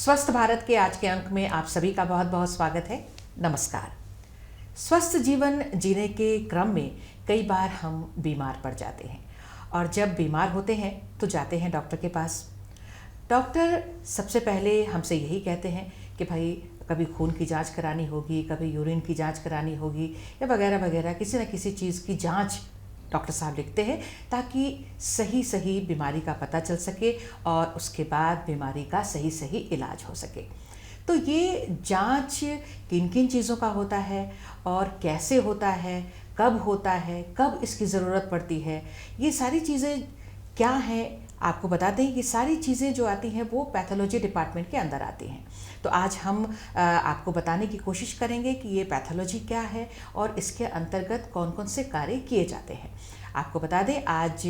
स्वस्थ भारत के आज के अंक में आप सभी का बहुत बहुत स्वागत है। नमस्कार। स्वस्थ जीवन जीने के क्रम में कई बार हम बीमार पड़ जाते हैं और जब बीमार होते हैं तो जाते हैं डॉक्टर के पास। डॉक्टर सबसे पहले हमसे यही कहते हैं कि भाई कभी खून की जांच करानी होगी, कभी यूरिन की जांच करानी होगी या वगैरह वगैरह किसी न किसी चीज़ की जांच डॉक्टर साहब लिखते हैं ताकि सही बीमारी का पता चल सके और उसके बाद बीमारी का सही इलाज हो सके। तो ये जांच किन किन चीज़ों का होता है और कैसे होता है, कब होता है, कब इसकी ज़रूरत पड़ती है, ये सारी चीज़ें क्या हैं, आपको बता दें कि सारी चीज़ें जो आती हैं वो पैथोलॉजी डिपार्टमेंट के अंदर आती हैं। तो आज हम आपको बताने की कोशिश करेंगे कि ये पैथोलॉजी क्या है और इसके अंतर्गत कौन कौन से कार्य किए जाते हैं। आपको बता दें आज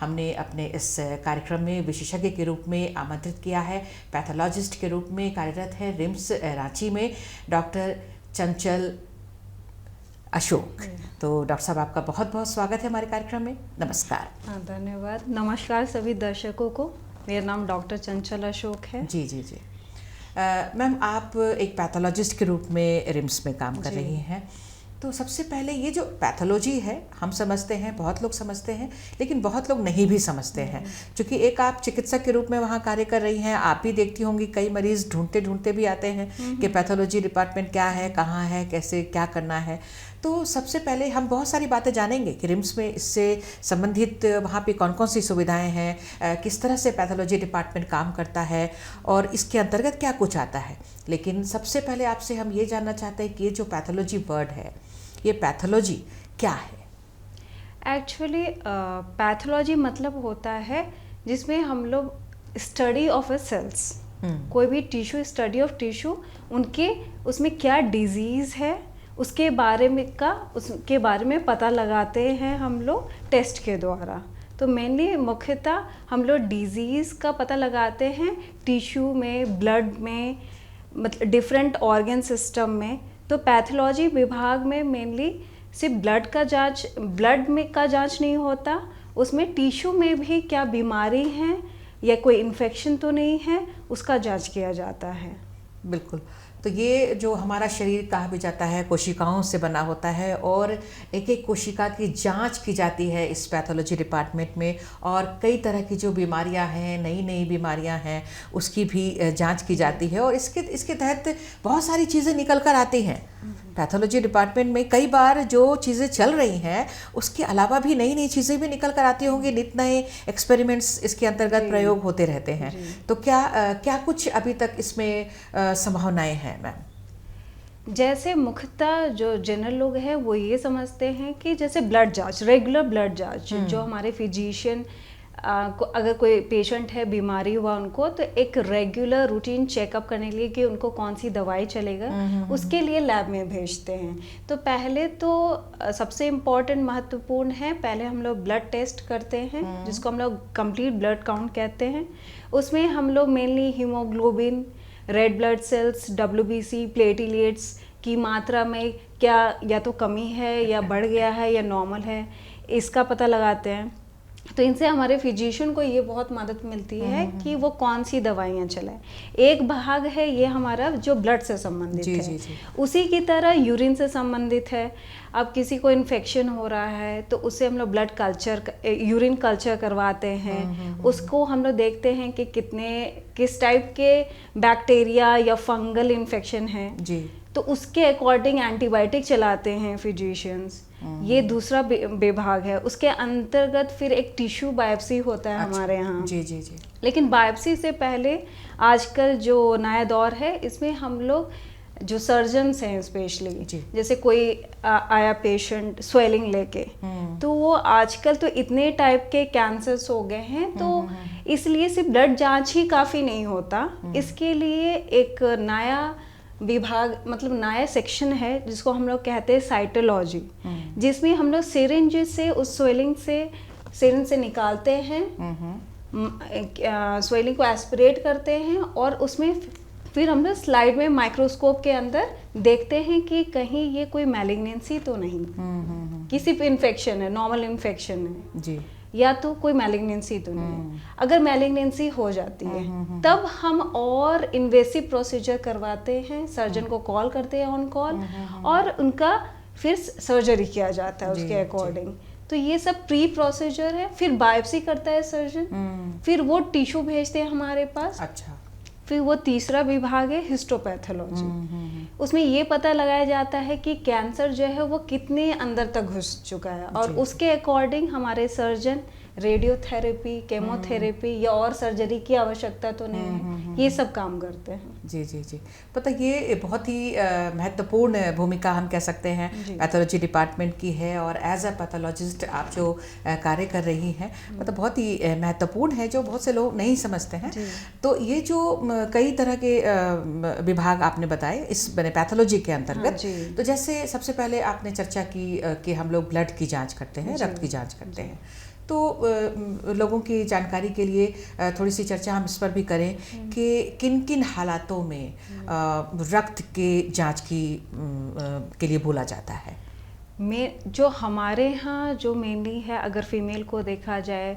हमने अपने इस कार्यक्रम में विशेषज्ञ के रूप में आमंत्रित किया है, पैथोलॉजिस्ट के रूप में कार्यरत है रिम्स रांची में डॉक्टर चंचल अशोक। तो डॉक्टर साहब आपका बहुत बहुत स्वागत है हमारे कार्यक्रम में। नमस्कार। हाँ, धन्यवाद। नमस्कार सभी दर्शकों को। मेरा नाम डॉक्टर चंचल अशोक है। जी। मैम, आप एक पैथोलॉजिस्ट के रूप में रिम्स में काम कर रही हैं। तो सबसे पहले ये जो पैथोलॉजी है हम समझते हैं, बहुत लोग समझते हैं, लेकिन बहुत लोग नहीं भी समझते हैं। क्योंकि एक आप चिकित्सक के रूप में वहाँ कार्य कर रही हैं, आप भी देखती होंगी कई मरीज ढूंढते भी आते हैं कि पैथोलॉजी डिपार्टमेंट क्या है, कहाँ है, कैसे क्या करना है। तो सबसे पहले हम बहुत सारी बातें जानेंगे कि रिम्स में इससे संबंधित वहाँ पे कौन कौन सी सुविधाएं हैं, किस तरह से पैथोलॉजी डिपार्टमेंट काम करता है और इसके अंतर्गत क्या कुछ आता है। लेकिन सबसे पहले आपसे हम ये जानना चाहते हैं कि ये जो पैथोलॉजी वर्ड है, ये पैथोलॉजी क्या है? एक्चुअली पैथोलॉजी मतलब होता है जिसमें हम लोग स्टडी ऑफ ए सेल्स, कोई भी टिश्यू, स्टडी ऑफ टिश्यू, उनके उसमें क्या डिजीज़ है उसके बारे में पता लगाते हैं हम लोग टेस्ट के द्वारा। तो मेनली मुख्यतः हम लोग डिजीज़ का पता लगाते हैं टिश्यू में, ब्लड में, मतलब डिफरेंट ऑर्गन सिस्टम में। तो पैथोलॉजी विभाग में मेनली सिर्फ ब्लड में का जांच नहीं होता, उसमें टिश्यू में भी क्या बीमारी है या कोई इन्फेक्शन तो नहीं है उसका जांच किया जाता है। बिल्कुल। तो ये जो हमारा शरीर कहा भी जाता है कोशिकाओं से बना होता है और एक एक कोशिका की जांच की जाती है इस पैथोलॉजी डिपार्टमेंट में और कई तरह की जो बीमारियां हैं, नई बीमारियां हैं, उसकी भी जांच की जाती है और इसके तहत बहुत सारी चीज़ें निकल कर आती हैं। पैथोलॉजी डिपार्टमेंट में कई बार जो चीज़ें चल रही हैं उसके अलावा भी नई चीज़ें भी निकल कर आती होंगी, नित नए एक्सपेरिमेंट्स इसके अंतर्गत प्रयोग होते रहते हैं। तो क्या कुछ अभी तक इसमें संभावनाएं हैं मैम? जैसे मुख्यतः जो जनरल लोग हैं वो ये समझते हैं कि जैसे ब्लड जांच, रेगुलर ब्लड जांच, जो हमारे फिजिशियन अगर कोई पेशेंट है, बीमारी हुआ उनको, तो एक रेगुलर रूटीन चेकअप करने के लिए कि उनको कौन सी दवाई चलेगा उसके लिए लैब में भेजते हैं। तो पहले तो सबसे इम्पोर्टेंट महत्वपूर्ण है, पहले हम लोग ब्लड टेस्ट करते हैं जिसको हम लोग कंप्लीट ब्लड काउंट कहते हैं। उसमें हम लोग mainly haemoglobin, red blood cells, WBC, platelets की मात्रा में क्या या तो कमी है या बढ़ गया है या नॉर्मल है, इसका पता लगाते हैं। तो इनसे हमारे फिजिशियन को ये बहुत मदद मिलती है कि वो कौन सी दवाइयाँ चलाएं। एक भाग है ये हमारा जो ब्लड से संबंधित है। जी। उसी की तरह यूरिन से संबंधित है। अब किसी को इन्फेक्शन हो रहा है तो उससे हम लोग ब्लड कल्चर, यूरिन कल्चर करवाते हैं। उसको हम लोग देखते हैं कि किस टाइप के बैक्टीरिया या फंगल इन्फेक्शन है जी, तो उसके अकॉर्डिंग एंटीबायोटिक चलाते हैं फिजिशियंस। ये दूसरा विभाग है। उसके अंतर्गत फिर एक टिश्यू बायोप्सी होता है हमारे यहाँ। जी। लेकिन बायोप्सी से पहले आजकल जो नया दौर है इसमें हम लोग जो सर्जन्स हैं स्पेशली, जैसे कोई आया पेशेंट स्वेलिंग लेके, तो वो आजकल तो इतने टाइप के कैंसर्स हो गए हैं, तो इसलिए सिर्फ ब्लड जांच ही काफ़ी नहीं होता। इसके लिए एक नया विभाग, मतलब नया सेक्शन है जिसको हम लोग कहते हैं साइटोलॉजी, जिसमें हम लोग सिरिंज से उस सिरिंज से निकालते हैं, स्वेलिंग को एस्पिरेट करते हैं और उसमें फिर हम लोग स्लाइड में माइक्रोस्कोप के अंदर देखते हैं कि कहीं ये कोई मैलिग्नेंसी तो नहीं, कि सिर्फ इन्फेक्शन है, नॉर्मल इन्फेक्शन है जी। या तो कोई मैलिग्नेंसी तो नहीं है। अगर मैलिग्नेंसी हो जाती है तब हम और इन्वेसिव प्रोसीजर करवाते हैं, सर्जन को कॉल करते हैं ऑन कॉल, और उनका फिर सर्जरी किया जाता है उसके अकॉर्डिंग। तो ये सब प्री प्रोसीजर है। फिर बायोप्सी करता है सर्जन, फिर वो टिश्यू भेजते हैं हमारे पास। अच्छा। फिर वो तीसरा विभाग है हिस्टोपैथोलॉजी। उसमें ये पता लगाया जाता है कि कैंसर जो है वो कितने अंदर तक घुस चुका है, और उसके अकॉर्डिंग हमारे सर्जन रेडियोथेरेपी, केमोथेरेपी या और सर्जरी की आवश्यकता तो नहीं है, ये सब काम करते हैं। जी जी जी। पता ये बहुत ही महत्वपूर्ण भूमिका हम कह सकते हैं पैथोलॉजी डिपार्टमेंट की है, और एज अ पैथोलॉजिस्ट आप जो कार्य कर रही हैं मतलब बहुत ही महत्वपूर्ण है, जो बहुत से लोग नहीं समझते हैं। तो ये जो कई तरह के विभाग आपने बताए इस पैथोलॉजी के अंतर्गत, तो जैसे सबसे पहले आपने चर्चा की कि हम लोग ब्लड की जाँच करते हैं, रक्त की जाँच करते हैं। तो लोगों की जानकारी के लिए थोड़ी सी चर्चा हम इस पर भी करें कि किन किन हालातों में रक्त के जांच के लिए बोला जाता है। जो हमारे यहाँ जो मेनली है, अगर फीमेल को देखा जाए,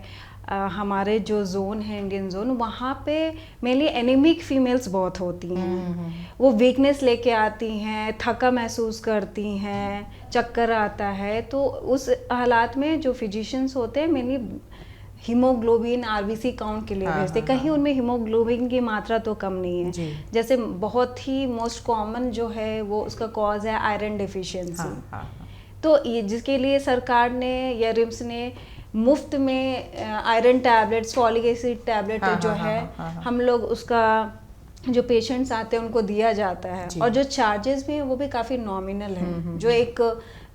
हमारे जो जोन है इंडियन जोन, वहाँ पे मेनली एनीमिक फीमेल्स बहुत होती हैं। वो वीकनेस लेके आती हैं, थका महसूस करती हैं, चक्कर आता है। तो उस हालात में जो फिजिशियंस होते हैं मेनली हीमोग्लोबिन आरबीसी काउंट के लिए भेजते। कहीं उनमें हीमोग्लोबिन की मात्रा तो कम नहीं है। जैसे बहुत ही मोस्ट कॉमन जो है वो उसका कॉज है आयरन डेफिशिएंसी। तो ये जिसके लिए सरकार ने या रिम्स ने मुफ्त में iron tablets, folic acid tablet जो है हम लोग उसका जो पेशेंट्स आते हैं उनको दिया जाता है। और जो चार्जेस भी हैं वो भी काफ़ी नॉमिनल है। जो एक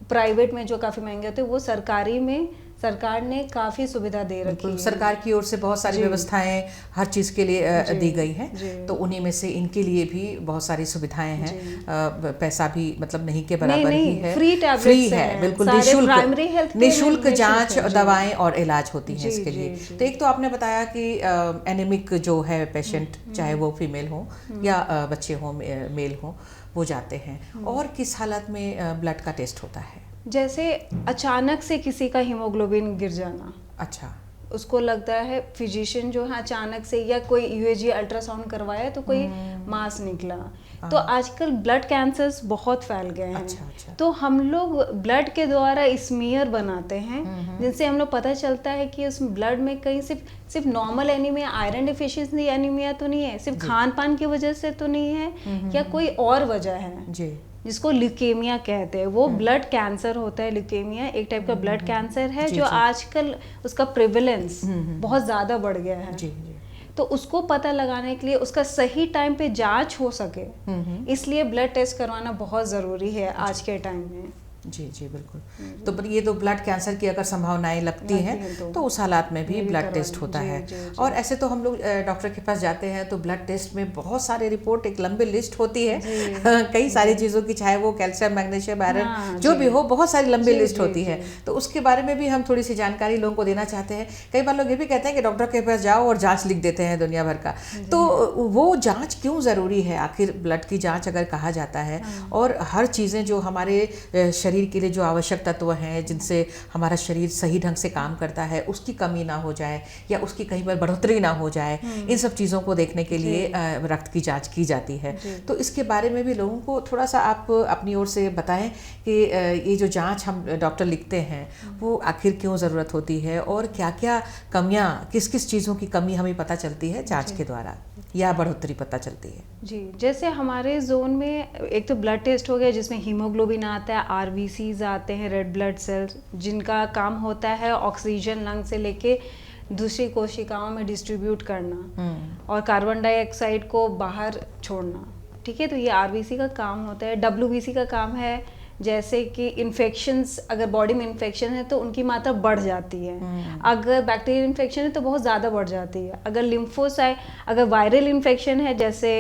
प्राइवेट में जो काफ़ी महंगे होते हैं, वो सरकारी में सरकार ने काफ़ी सुविधा दे रखी है। सरकार की ओर से बहुत सारी व्यवस्थाएं हर चीज़ के लिए दी गई हैं, तो उन्हीं में से इनके लिए भी बहुत सारी सुविधाएं हैं। पैसा भी मतलब नहीं के बराबर ही है, फ्री है, बिल्कुल निःशुल्क जांच, दवाएं और इलाज होती हैं इसके लिए। तो एक तो आपने बताया कि एनीमिक जो है पेशेंट, चाहे वो फीमेल हो या बच्चे हों, मेल हो, वो जाते हैं। और किस हालत में ब्लड का टेस्ट होता है? जैसे अचानक से किसी का हीमोग्लोबिन गिर जाना। अच्छा। उसको लगता है फिजिशियन जो है अचानक से, या कोई यूएजी अल्ट्रासाउंड करवाया तो कोई मास निकला। तो आजकल ब्लड कैंसर्स बहुत फैल गए हैं। अच्छा। तो हम लोग ब्लड के द्वारा स्मीयर बनाते हैं, जिनसे हम लोग पता चलता है कि उस ब्लड में कहीं सिर्फ normal anaemia, iron deficiency anaemia तो नहीं है, सिर्फ खान पान की वजह से तो नहीं है, या कोई और वजह है जी, जिसको ल्यूकेमिया कहते हैं। वो ब्लड कैंसर होता है। ल्यूकेमिया एक टाइप का ब्लड कैंसर है जो आजकल उसका प्रिवेलेंस बहुत ज़्यादा बढ़ गया है। तो उसको पता लगाने के लिए उसका सही टाइम पे जांच हो सके, इसलिए ब्लड टेस्ट करवाना बहुत ज़रूरी है आज के टाइम में। जी जी बिल्कुल। तो ये तो ब्लड कैंसर की अगर संभावनाएं लगती हैं तो उस हालात में भी ब्लड टेस्ट होता है। और ऐसे तो हम लोग डॉक्टर के पास जाते हैं तो ब्लड टेस्ट में बहुत सारे रिपोर्ट, एक लंबी लिस्ट होती है कई सारी चीज़ों की, चाहे वो कैल्शियम, मैग्नीशियम, आयरन जो भी हो, बहुत सारी लंबी लिस्ट होती है। तो उसके बारे में भी हम थोड़ी सी जानकारी लोगों को देना चाहते हैं। कई बार लोग ये भी कहते हैं कि डॉक्टर के पास जाओ और जाँच लिख देते हैं दुनिया भर का। तो वो जाँच क्यों ज़रूरी है? आखिर ब्लड की जाँच अगर कहा जाता है, और हर चीज़ें जो हमारे शरीर के लिए जो आवश्यक तत्व हैं जिनसे हमारा शरीर सही ढंग से काम करता है, उसकी कमी ना हो जाए या उसकी कहीं पर बढ़ोतरी ना हो जाए, इन सब चीज़ों को देखने के लिए रक्त की जांच की जाती है। तो इसके बारे में भी लोगों को थोड़ा सा आप अपनी ओर से बताएं कि ये जो जांच हम डॉक्टर लिखते हैं वो आखिर क्यों ज़रूरत होती है, और क्या क्या कमियां, किस किस चीज़ों की कमी हमें पता चलती है जांच के द्वारा या बढ़ोतरी पता चलती है। जी, जैसे हमारे जोन में एक तो ब्लड टेस्ट हो गया जिसमें हीमोग्लोबिन आता है, आरबीसीज आते हैं, रेड ब्लड सेल्स, जिनका काम होता है ऑक्सीजन लंग से लेके दूसरी कोशिकाओं में डिस्ट्रीब्यूट करना और कार्बन डाइऑक्साइड को बाहर छोड़ना। ठीक है, तो ये आरबीसी का काम होता है। डब्ल्यूबीसी का काम है जैसे कि इन्फेक्शंस, अगर बॉडी में इन्फेक्शन है तो उनकी मात्रा बढ़ जाती है। अगर बैक्टीरियल इन्फेक्शन है तो बहुत ज़्यादा बढ़ जाती है। अगर लिम्फोसाइट, अगर वायरल इन्फेक्शन है, जैसे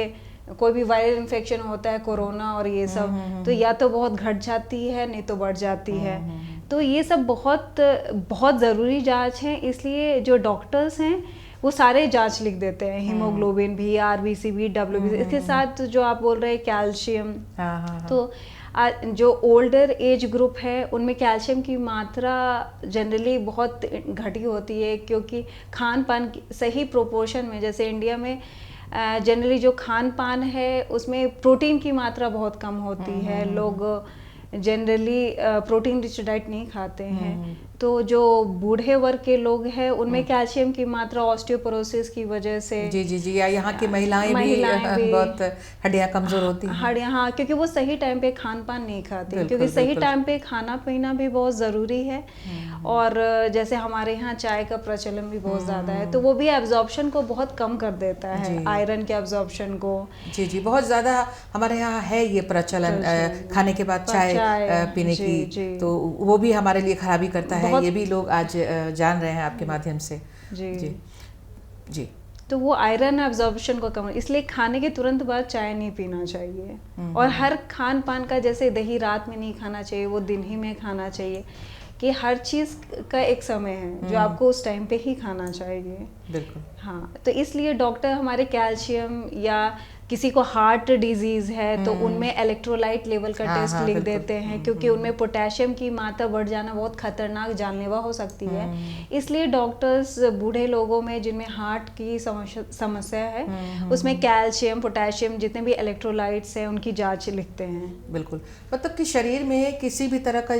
कोई भी वायरल इन्फेक्शन होता है, कोरोना और ये सब, तो या तो बहुत घट जाती है नहीं तो बढ़ जाती है। तो ये सब बहुत बहुत ज़रूरी जांच है। इसलिए जो डॉक्टर्स हैं वो सारे जांच लिख देते हैं, हीमोग्लोबिन भी, आरबीसी भी, डब्ल्यूबीसी, इसके साथ जो आप बोल रहे हैं कैल्शियम। तो जो ओल्डर एज ग्रुप है उनमें कैल्शियम की मात्रा जनरली बहुत घटी होती है, क्योंकि खान पान सही प्रोपोर्शन में, जैसे इंडिया में जनरली जो खान पान है उसमें प्रोटीन की मात्रा बहुत कम होती है, लोग जनरली प्रोटीन रिच डाइट नहीं खाते हैं। तो जो बूढ़े वर्ग के लोग हैं उनमें कैल्शियम की मात्रा ऑस्टियोपोरोसिस की वजह से, जी, या यहाँ की महिलाएं भी बहुत हड्डियाँ कमजोर होती हैं। हड्डियाँ, हाँ, क्योंकि वो सही टाइम पे खान पान नहीं खाते, क्योंकि सही टाइम पे खाना पीना भी बहुत ज़रूरी है। और जैसे हमारे यहाँ चाय का प्रचलन भी बहुत ज़्यादा है, तो वो भी एब्जॉर्प्शन को बहुत कम कर देता है, आयरन के एब्जॉर्प्शन को। जी, बहुत ज़्यादा हमारे यहाँ है ये प्रचलन खाने के बाद चाय पीने की, तो वो भी हमारे लिए खराबी करता है, ये भी लोग आज जान रहे हैं आपके माध्यम से। जी। तो वो आयरन एब्जॉर्प्शन को कम, इसलिए खाने के तुरंत बाद चाय नहीं पीना चाहिए। और हर खान पान का, जैसे दही रात में नहीं खाना चाहिए, वो दिन ही में खाना चाहिए, कि हर चीज़ का एक समय है जो आपको उस टाइम पे ही खाना चाहिए। बिल्कुल। हाँ, तो इसलिए डॉक्टर हमारे कैल्शियम, या किसी को हार्ट डिजीज है तो उनमें इलेक्ट्रोलाइट लेवल का टेस्ट लिख देते हैं, क्योंकि उनमें पोटेशियम की मात्रा बढ़ जाना बहुत खतरनाक जानलेवा हो सकती है। इसलिए डॉक्टर्स बूढ़े लोगों में जिनमें हार्ट की समस्या है उसमें कैल्शियम, पोटेशियम, जितने भी इलेक्ट्रोलाइट्स हैं उनकी जांच लिखते हैं। बिल्कुल, मतलब कि शरीर में किसी भी तरह का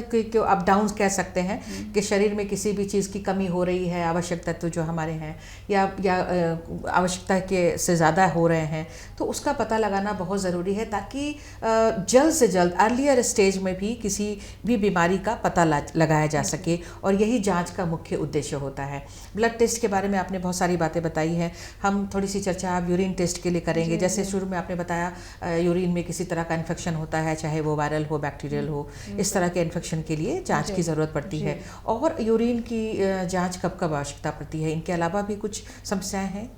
अप डाउन कह सकते हैं कि शरीर में किसी भी चीज़ की कमी हो रही है, आवश्यक तत्व जो हमारे हैं या आवश्यकता के से ज़्यादा हो रहे हैं, तो उसका पता लगाना बहुत ज़रूरी है, ताकि जल्द से जल्द अर्लियर स्टेज में भी किसी भी बीमारी का पता लगाया जा सके, और यही जांच का मुख्य उद्देश्य होता है। ब्लड टेस्ट के बारे में आपने बहुत सारी बातें बताई हैं, हम थोड़ी सी चर्चा अब यूरिन टेस्ट के लिए करेंगे। जैसे शुरू में आपने बताया यूरिन में किसी तरह का इन्फेक्शन होता है, चाहे वो वायरल हो, बैक्टीरियल हो, इस तरह के इन्फेक्शन के लिए जाँच की ज़रूरत पड़ती है। और यूरिन की जाँच कब कब आवश्यकता पड़ती है, इनके अलावा भी कुछ समस्याएँ हैं?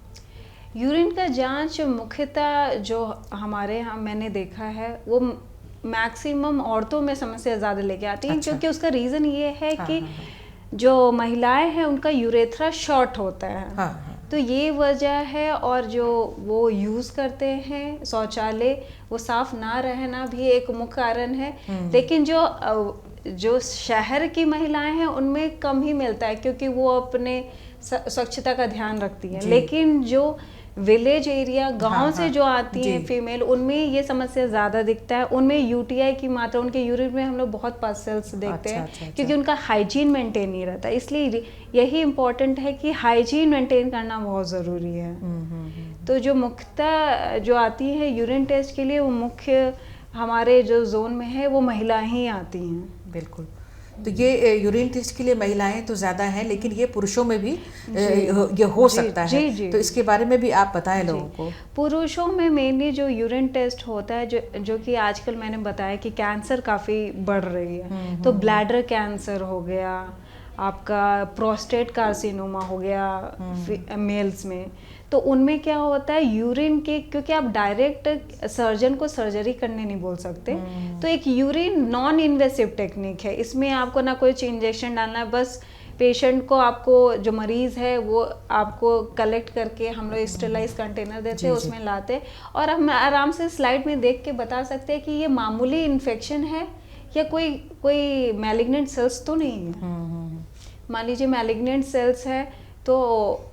यूरिन का जांच मुख्यतः जो हमारे यहाँ मैंने देखा है वो मैक्सिमम औरतों में समस्या ज़्यादा लेके आती है। क्योंकि उसका रीज़न ये है कि जो महिलाएं हैं उनका यूरेथ्रा शॉर्ट होता है। तो ये वजह है, और जो वो यूज़ करते हैं शौचालय वो साफ ना रहना भी एक मुख्य कारण है। लेकिन जो शहर की महिलाएं हैं उनमें कम ही मिलता है, क्योंकि वो अपने स्वच्छता का ध्यान रखती हैं। लेकिन जो विलेज एरिया, गांव से जो आती हैं फीमेल, उनमें ये समस्या ज़्यादा दिखता है। उनमें यूटीआई की मात्रा, उनके यूरिन में हम लोग बहुत पसल्स देखते हैं, क्योंकि उनका हाइजीन मेंटेन नहीं रहता। इसलिए यही इम्पोर्टेंट है कि हाइजीन मेंटेन करना बहुत ज़रूरी है। तो जो मुख्यतः जो आती है यूरिन टेस्ट के लिए, वो मुख्य हमारे जो जोन में है वो महिलाएं ही आती हैं। बिल्कुल। तो ये यूरिन टेस्ट के लिए महिलाएं तो ज़्यादा हैं, लेकिन ये पुरुषों में भी ये हो सकता है। तो इसके बारे में भी आप बताएं लोगों को। पुरुषों में मेनली जो यूरिन टेस्ट होता है, जो कि आजकल मैंने बताया कि कैंसर काफ़ी बढ़ रही है। तो ब्लैडर कैंसर हो गया, आपका प्रोस्टेट कार्सिनोमा हो गया मेल्स में, तो उनमें क्या होता है यूरिन के, क्योंकि आप डायरेक्ट सर्जन को सर्जरी करने नहीं बोल सकते, तो एक यूरिन नॉन इन्वेसिव टेक्निक है। इसमें आपको ना कोई इंजेक्शन डालना है, बस पेशेंट को, आपको जो मरीज़ है वो आपको कलेक्ट करके हम लोग स्टेलाइज कंटेनर देते हैं, उसमें लाते, और हम आराम से स्लाइड में देख के बता सकते हैं कि ये मामूली इन्फेक्शन है या कोई मैलिग्नेंट सेल्स तो नहीं है। मान लीजिए मैलिग्नेंट सेल्स है तो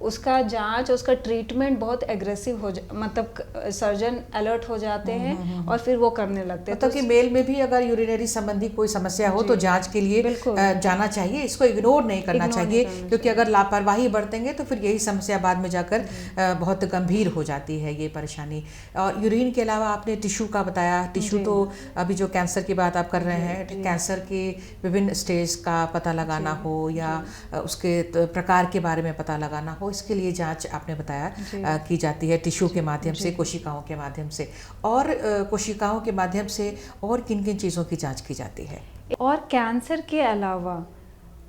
उसका जांच, उसका ट्रीटमेंट बहुत एग्रेसिव हो मतलब सर्जन अलर्ट हो जाते हैं और फिर वो करने लगते हैं। मतलब कि मेल में भी अगर यूरिनरी संबंधी कोई समस्या हो तो जांच के लिए जाना चाहिए, इसको इग्नोर नहीं करना चाहिए, क्योंकि अगर लापरवाही बरतेंगे तो फिर यही समस्या बाद में जाकर बहुत गंभीर हो जाती है ये परेशानी। और यूरिन के अलावा आपने टिश्यू का बताया। टिश्यू तो अभी जो कैंसर की बात आप कर रहे हैं, कैंसर के विभिन्न स्टेज का पता लगाना हो या उसके प्रकार के बारे में पता लगाना हो, इसके लिए जांच आपने बताया की जाती है टिश्यू के माध्यम से, कोशिकाओं के माध्यम से। और कोशिकाओं के माध्यम से और किन किन चीज़ों की जांच की जाती है? और कैंसर के अलावा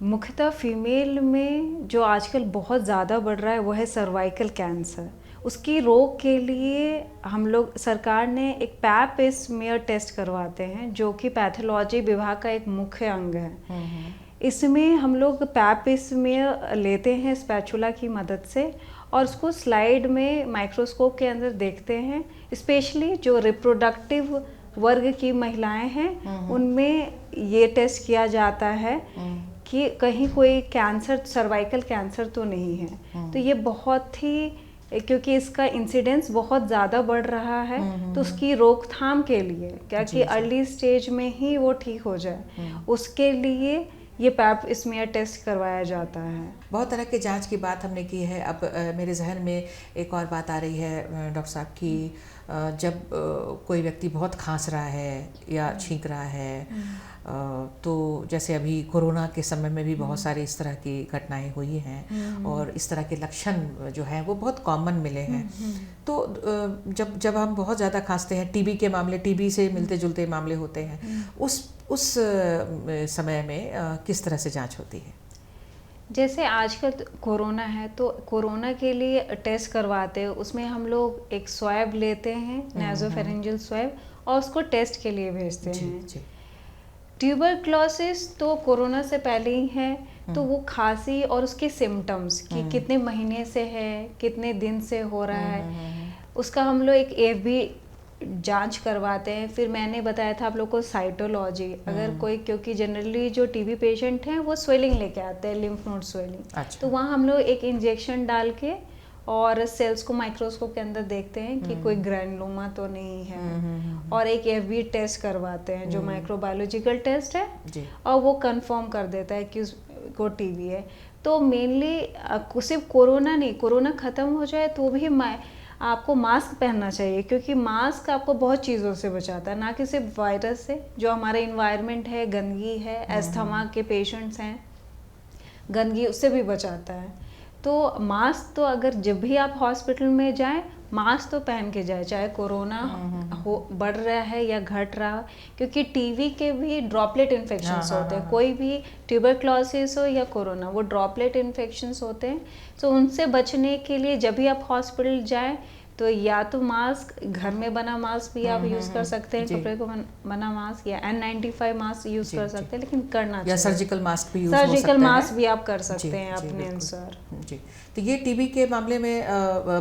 मुख्यतः फीमेल में जो आजकल बहुत ज़्यादा बढ़ रहा है वो है सर्वाइकल कैंसर। उसकी रोक के लिए हम लोग, सरकार ने एक पैप स्मीयर टेस्ट करवाते हैं, जो कि पैथोलॉजी विभाग का एक मुख्य अंग है। इसमें हम लोग पैप स्मीयर लेते हैं स्पैचुला की मदद से, और उसको स्लाइड में माइक्रोस्कोप के अंदर देखते हैं। स्पेशली जो रिप्रोडक्टिव वर्ग की महिलाएं हैं उनमें ये टेस्ट किया जाता है कि कहीं कोई कैंसर, सर्वाइकल कैंसर तो नहीं है। तो ये बहुत ही, क्योंकि इसका इंसिडेंस बहुत ज़्यादा बढ़ रहा है, तो उसकी रोकथाम के लिए क्या कि अर्ली स्टेज में ही वो ठीक हो जाए, उसके लिए ये पैप स्मीयर टेस्ट करवाया जाता है। बहुत तरह के जांच की बात हमने की है। अब मेरे जहन में एक और बात आ रही है डॉक्टर साहब की, जब कोई व्यक्ति बहुत खांस रहा है या छींक रहा है, तो जैसे अभी कोरोना के समय में भी बहुत सारी इस तरह की घटनाएं हुई हैं और इस तरह के लक्षण जो हैं वो बहुत कॉमन मिले हैं। तो जब हम बहुत ज़्यादा खांसते हैं, टीबी के मामले, टीबी से मिलते जुलते मामले होते हैं, उस समय में किस तरह से जांच होती है? जैसे आजकल कोरोना है तो कोरोना के लिए टेस्ट करवाते हैं, उसमें हम लोग एक स्वैब लेते हैं, नासोफेरेंजियल स्वैब, और उसको टेस्ट के लिए भेजते हैं। ट्यूबरक्लोसिस तो कोरोना से पहले ही है, तो वो खांसी और उसके सिम्टम्स कि कितने महीने से है, कितने दिन से हो रहा है, उसका हम लोग एक AFB जांच करवाते हैं। फिर मैंने बताया था आप लोग को साइटोलॉजी, अगर कोई, क्योंकि जनरली जो टीबी पेशेंट हैं वो स्वेलिंग लेके आते हैं, लिम्फ नोड स्वेलिंग। अच्छा। तो वहाँ हम लोग एक इंजेक्शन डाल के और सेल्स को माइक्रोस्कोप के अंदर देखते हैं कि कोई ग्रैनुलोमा तो नहीं है, और एक AFB टेस्ट करवाते हैं जो माइक्रोबायोलॉजिकल टेस्ट है जी। और वो कंफर्म कर देता है कि उसको टीबी है। तो मेनली सिर्फ कोरोना नहीं, कोरोना ख़त्म हो जाए तो भी आपको मास्क पहनना चाहिए, क्योंकि मास्क आपको बहुत चीज़ों से बचाता है, ना कि सिर्फ वायरस से। जो हमारा इन्वायरमेंट है, गंदगी है, अस्थमा के पेशेंट्स हैं, गंदगी उससे भी बचाता है। तो मास्क तो अगर जब भी आप हॉस्पिटल में जाएं, मास्क तो पहन के जाए, चाहे कोरोना बढ़ रहा है या घट रहा, क्योंकि टीबी के भी ड्रॉपलेट इन्फेक्शंस होते हैं। कोई भी ट्यूबरक्लोसिस हो या कोरोना, वो ड्रॉपलेट इन्फेक्शंस होते हैं। तो उनसे बचने के लिए जब भी आप हॉस्पिटल जाएं तो या तो मास्क, घर में बना मास्क भी आप यूज़ कर सकते हैं, कपड़े को बना मास्क, या N95 मास्क यूज़ कर सकते हैं, लेकिन करना चाहिए। या सर्जिकल मास्क भी यूज़ हो सकता है। सर्जिकल मास्क भी आप कर सकते हैं अपने अनुसार। जी। तो ये टीबी के मामले में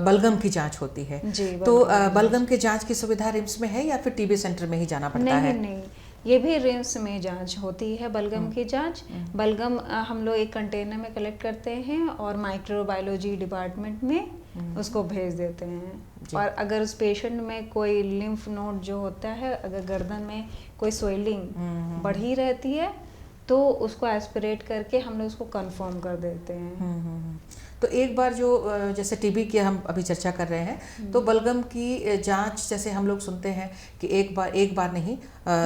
बलगम की जांच होती है। जी। तो बलगम के जांच की सुविधा रिम्स में है या फिर टीबी सेंटर में ही जाना पड़ता है? नहीं, ये भी रिम्स में जांच होती है, बलगम की जांच। बलगम हम लोग एक कंटेनर में कलेक्ट करते हैं और माइक्रोबायोलॉजी डिपार्टमेंट में उसको भेज देते हैं। और अगर उस पेशेंट में कोई लिम्फ नोड जो होता है, अगर गर्दन में कोई स्वेलिंग बढ़ी रहती है तो उसको एस्पिरेट करके हम लोग उसको कंफर्म कर देते हैं। तो एक बार जो जैसे टीबी की हम अभी चर्चा कर रहे हैं, तो बलगम की जांच जैसे हम लोग सुनते हैं कि एक बार नहीं,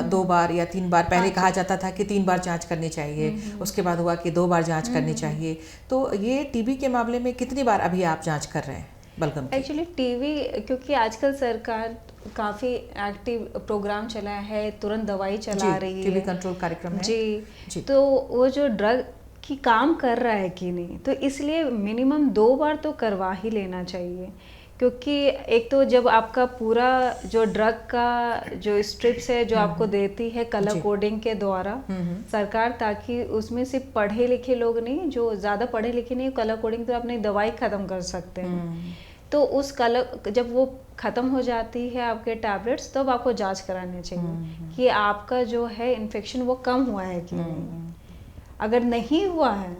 2 बार या 3 बार, पहले कहा जाता था कि 3 बार जांच करनी चाहिए, उसके बाद हुआ कि 2 बार जांच करनी चाहिए। तो ये टीबी के मामले में कितनी बार अभी आप जांच कर रहे हैं बलगम की? एक्चुअली टीबी, क्योंकि आजकल सरकार काफ़ी एक्टिव प्रोग्राम चला है, तुरंत दवाई चला रही है, टीबी कंट्रोल कार्यक्रम है। जी। तो वो जो ड्रग की काम कर रहा है कि नहीं, तो इसलिए मिनिमम 2 बार तो करवा ही लेना चाहिए। क्योंकि एक तो जब आपका पूरा जो ड्रग का जो स्ट्रिप्स है जो आपको देती है कलर कोडिंग के द्वारा सरकार, ताकि उसमें सिर्फ पढ़े लिखे लोग नहीं, जो ज़्यादा पढ़े लिखे नहीं, कलर कोडिंग तो अपनी दवाई ख़त्म कर सकते हैं। तो उस कलर जब वो ख़त्म हो जाती है आपके टैबलेट्स, तब आपको जांच करानी चाहिए कि आपका जो है इन्फेक्शन वो कम हुआ है कि नहीं। अगर नहीं हुआ है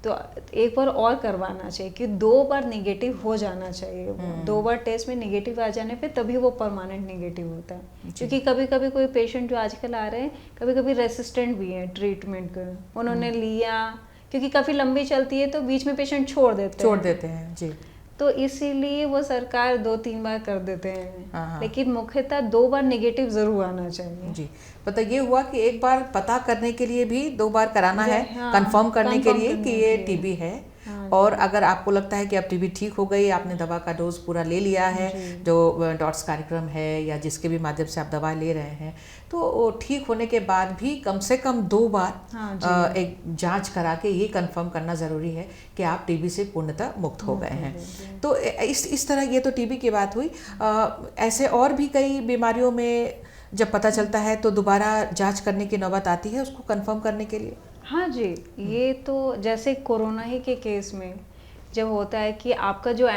तो एक बार और करवाना चाहिए, कि 2 बार नेगेटिव हो जाना चाहिए। 2 बार टेस्ट में नेगेटिव आ जाने पे तभी वो परमानेंट नेगेटिव होता है। क्योंकि कभी कभी कोई पेशेंट जो आजकल आ रहे हैं, कभी कभी रेसिस्टेंट भी है ट्रीटमेंट का, उन्होंने लिया, क्योंकि काफ़ी लंबी चलती है तो बीच में पेशेंट छोड़ देते हैं जी। तो इसीलिए वो सरकार 2-3 बार कर देते हैं, लेकिन मुख्यतः 2 बार नेगेटिव जरूर आना चाहिए जी। पता ये हुआ कि एक बार पता करने के लिए भी 2 बार कराना है, कंफर्म करने के लिए कि ये टीबी है। और अगर आपको लगता है कि अब टीबी ठीक हो गई, आपने दवा का डोज पूरा ले लिया है, जो डॉट्स कार्यक्रम है या जिसके भी माध्यम से आप दवा ले रहे हैं, तो ठीक होने के बाद भी कम से कम 2 बार एक जांच करा के ये कंफर्म करना ज़रूरी है कि आप टीबी से पूर्णतः मुक्त हो गए हैं। तो इस तरह ये तो टीबी की बात हुई। ऐसे और भी कई बीमारियों में जब पता चलता है तो दोबारा जांच करने की नौबत आती है उसको कंफर्म करने के लिए? हाँ जी, ये तो जैसे कोरोना ही के केस में जब होता है कि आपका जो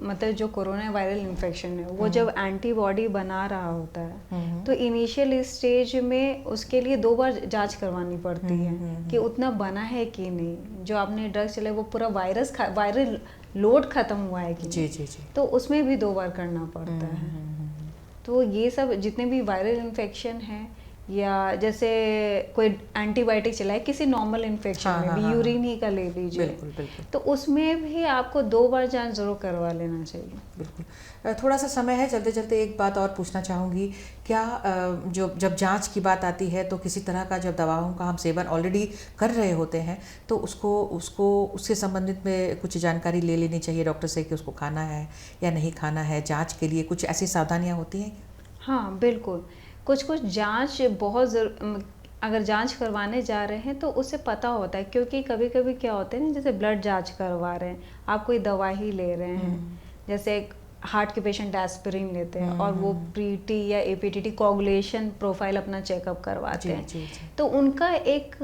मतलब जो कोरोना वायरल इन्फेक्शन है वो जब एंटीबॉडी बना रहा होता है तो इनिशियल स्टेज में उसके लिए 2 बार जांच करवानी पड़ती है कि उतना बना है कि नहीं, जो आपने ड्रग चलाए वो पूरा वायरल लोड खत्म हुआ है कि नहीं। जी। तो उसमें भी 2 बार करना पड़ता है। तो ये सब जितने भी वायरल इन्फेक्शन हैं या जैसे कोई एंटीबायोटिक चलाए किसी नॉर्मल इन्फेक्शन में भी, यूरिन ही का ले लीजिए, बिल्कुल। तो उसमें भी आपको 2 बार जांच जरूर करवा लेना चाहिए। बिल्कुल। थोड़ा सा समय है, चलते चलते एक बात और पूछना चाहूँगी, क्या जब जांच की बात आती है तो किसी तरह का जब दवाओं का हम सेवन ऑलरेडी कर रहे होते हैं तो उससे संबंधित में कुछ जानकारी ले लेनी चाहिए डॉक्टर से कि उसको खाना है या नहीं खाना है? जांच के लिए कुछ ऐसी सावधानियाँ होती हैं? हाँ बिल्कुल, कुछ जांच बहुत अगर जांच करवाने जा रहे हैं तो उससे पता होता है, क्योंकि कभी कभी क्या होता है ना, जैसे ब्लड जांच करवा रहे हैं, आप कोई दवा ही ले रहे हैं, जैसे हार्ट के पेशेंट एस्पिरिन लेते हैं और वो प्रीटी या एपीटीटी कोगुलेशन प्रोफाइल अपना चेकअप करवाते हैं। जी। तो उनका एक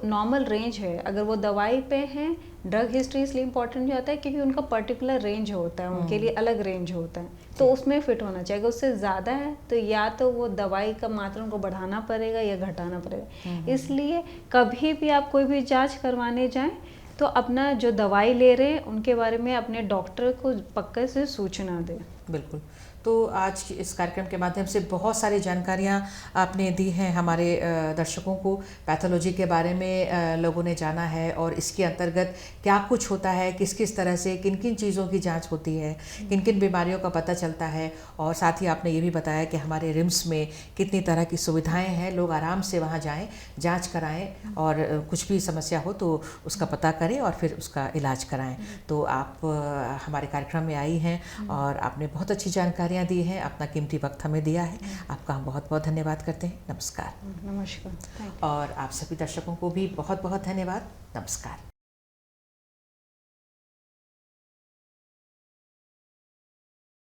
नॉर्मल रेंज है, अगर वो दवाई पे हैं, ड्रग हिस्ट्री इसलिए इम्पोर्टेंट होता है क्योंकि उनका पर्टिकुलर रेंज होता है, उनके लिए अलग रेंज होता है, तो उसमें फिट होना चाहिए। अगर उससे ज़्यादा है तो या तो वो दवाई का मात्रा उनको बढ़ाना पड़ेगा या घटाना पड़ेगा। इसलिए कभी भी आप कोई भी जांच करवाने जाएं तो अपना जो दवाई ले रहे हैं उनके बारे में अपने डॉक्टर को पक्के से सूचना दें। बिल्कुल। तो आज इस कार्यक्रम के माध्यम से बहुत सारी जानकारियाँ आपने दी हैं हमारे दर्शकों को। पैथोलॉजी के बारे में लोगों ने जाना है और इसके अंतर्गत क्या कुछ होता है, किस किस तरह से किन किन चीज़ों की जांच होती है, किन किन बीमारियों का पता चलता है, और साथ ही आपने ये भी बताया कि हमारे रिम्स में कितनी तरह की सुविधाएँ हैं, लोग आराम से वहाँ जाएँ, जाँच कराएँ और कुछ भी समस्या हो तो उसका पता करें और फिर उसका इलाज कराएँ। तो आप हमारे कार्यक्रम में आई हैं और आपने बहुत अच्छी जानकारियाँ दी हैं, अपना कीमती वक्त हमें दिया है, आपका हम बहुत बहुत धन्यवाद करते हैं। नमस्कार। नमस्कार। और आप सभी दर्शकों को भी बहुत बहुत धन्यवाद। नमस्कार।